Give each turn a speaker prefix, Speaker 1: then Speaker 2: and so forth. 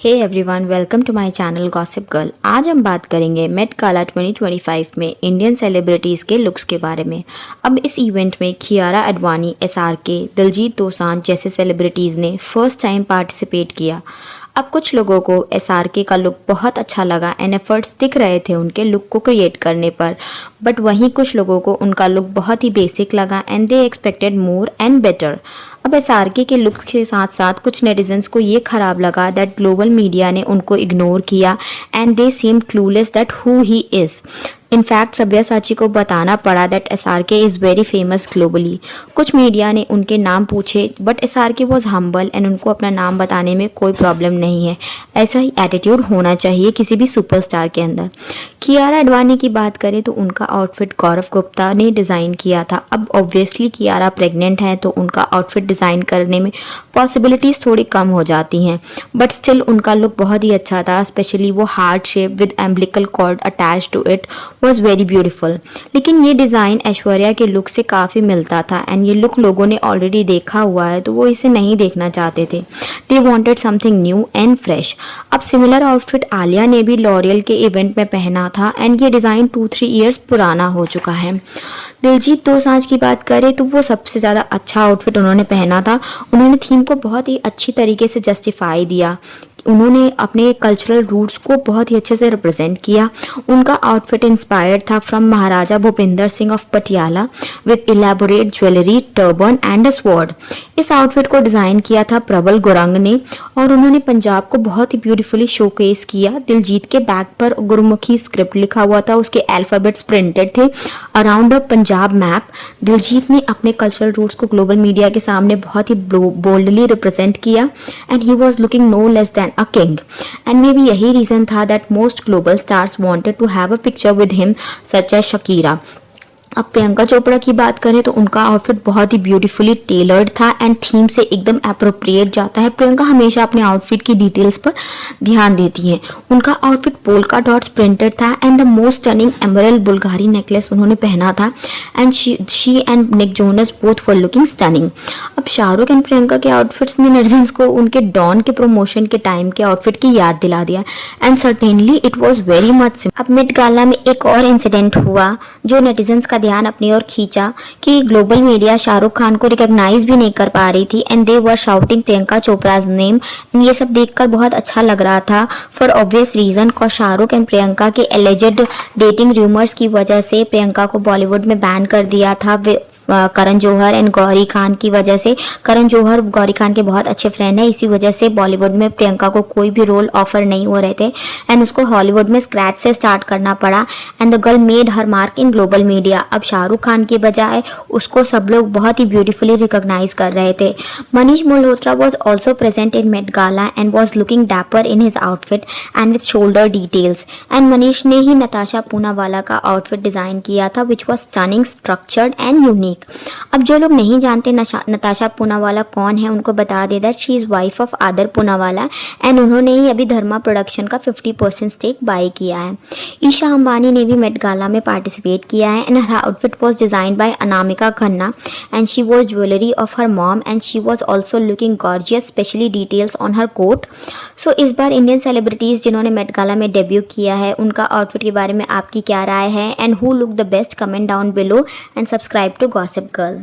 Speaker 1: Hey everyone, welcome to my channel gossip girl. आज हम बात करेंगे मेट गाला 2025 में इंडियन सेलिब्रिटीज़ के लुक्स के बारे में। अब इस इवेंट में कियारा आडवाणी, एसआरके, दिलजीत दोसांझ जैसे सेलिब्रिटीज़ ने फर्स्ट टाइम पार्टिसिपेट किया। अब कुछ लोगों को एसआरके का लुक बहुत अच्छा लगा एंड एफर्ट्स दिख रहे थे उनके लुक को क्रिएट करने पर, बट वहीं कुछ लोगों को उनका लुक बहुत ही बेसिक लगा and they expected more and better. अब एसआरके के लुक के साथ साथ कुछ नेटिजन्स को ये खराब लगा दैट ग्लोबल मीडिया ने उनको इग्नोर किया and they seem clueless that who he is. In fact Sabyasachi को बताना पड़ा that SRK is very famous globally. कुछ मीडिया ने उनके नाम पूछे but SRK was humble and उनको अपना नाम बताने में कोई प्रॉब्लम नहीं है। ऐसा ही एटीट्यूड होना चाहिए किसी भी सुपरस्टार के अंदर। कियारा आडवाणी की बात करें तो उनका आउटफिट गौरव गुप्ता ने डिज़ाइन किया था। अब ऑब्वियसली कियारा प्रेग्नेंट है तो उनका आउटफिट डिज़ाइन करने में पॉसिबिलिटीज़ थोड़ी कम हो जाती हैं, बट स्टिल उनका लुक बहुत ही अच्छा था। स्पेशली वो heart shape with umbilical cord attach to it was very beautiful. लेकिन ये डिज़ाइन ऐश्वर्या के लुक से काफ़ी मिलता था एंड ये लुक लोगों ने ऑलरेडी देखा हुआ है तो वो इसे नहीं देखना चाहते थे। They wanted something new and fresh. अब सिमिलर आउटफिट आलिया ने भी लॉरियल के इवेंट में पहना था एंड ये डिज़ाइन 2-3 ईयर्स पुराना हो चुका है। दिलजीत दोसांझ की बात करें तो वो सबसे ज़्यादा अच्छा आउटफिट उन्होंने पहना था। उन्होंने थीम को बहुत ही अच्छी तरीके से जस्टिफाई दिया। उन्होंने अपने कल्चरल रूट्स को बहुत ही अच्छे से रिप्रेजेंट किया। उनका आउटफिट इंस्पायर्ड था from Maharaja Bhupinder Singh of Patiala with elaborate jewellery, turban and a sword. इस आउटफिट को डिज़ाइन किया था प्रबल गुरंग ने और उन्होंने पंजाब को बहुत ही ब्यूटीफुली शोकेस किया। दिलजीत के बैग पर गुरुमुखी स्क्रिप्ट लिखा हुआ था, उसके अल्फ़ाबेट्स प्रिंटेड थे around a Punjab map. Diljit ने अपने कल्चरल रूट्स को ग्लोबल मीडिया के सामने बहुत ही बोल्डली रिप्रेजेंट किया and he was looking no less than a king, and maybe यही रीजन था that most global stars wanted to have a picture with him such as Shakira। अब प्रियंका चोपड़ा की बात करें तो उनका आउटफिट बहुत ही ब्यूटीफुली टेलर्ड था एंड थीम से एकदम अप्रोप्रिएट जाता है। प्रियंका हमेशा अपने आउटफिट की डिटेल्स पर ध्यान देती हैं। उनका आउटफिट पोल्का डॉट्स प्रिंटेड था and the most stunning emerald Bulgari necklace उन्होंने पहना था and she and Nick Jonas both were looking stunning. अब शाहरुख एंड प्रियंका के आउटफिट्स ने नेटिजन्स को उनके डॉन के प्रमोशन के टाइम के आउटफिट की याद दिला दिया and certainly it was very much. अब मेट गाला में एक और इंसिडेंट हुआ जो नेटिजन्स का ध्यान अपनी ओर खींचा कि ग्लोबल मीडिया शाहरुख खान को रिकॉग्नाइज भी नहीं कर पा रही थी and they were shouting Priyanka Chopra's name. ये सब देखकर बहुत अच्छा लग रहा था for obvious reason cause Shahrukh and Priyanka के एलिजेड डेटिंग रूमर्स की वजह से प्रियंका को बॉलीवुड में बैन कर दिया था करण जौहर एंड गौरी खान की वजह से। करण जौहर गौरी खान के बहुत अच्छे फ्रेंड है, इसी वजह से बॉलीवुड में प्रियंका को कोई भी रोल ऑफर नहीं हो रहे थे एंड उसको हॉलीवुड में स्क्रैच से स्टार्ट करना पड़ा and the girl made her mark in global media. अब शाहरुख खान की बजाय उसको सब लोग बहुत ही ब्यूटीफुली रिकॉग्नाइज कर रहे थे। Manish Malhotra was also present in Met Gala and was looking dapper in his outfit and with shoulder details and Manish ने ही नताशा पूनावाला का आउटफिट डिजाइन किया था which was stunning, structured and unique. अब जो लोग नहीं जानते नताशा पूनावाला कौन है उनको बता दे that she is wife of Adar Poonawalla and उन्होंने ही अभी धर्मा प्रोडक्शन का 50% स्टेक बाय किया है। ईशा अंबानी ने भी मेट गाला में पार्टिसिपेट किया है and her outfit was designed by Anamika Khanna and she was jewellery of her mom and she was also looking gorgeous, specially details on her coat. So इस बार इंडियन सेलिब्रिटीज़ जिन्होंने मेट गाला में debut किया है उनका outfit के बारे में आपकी क्या राय है and who look the best, comment down below and subscribe to gossip girl.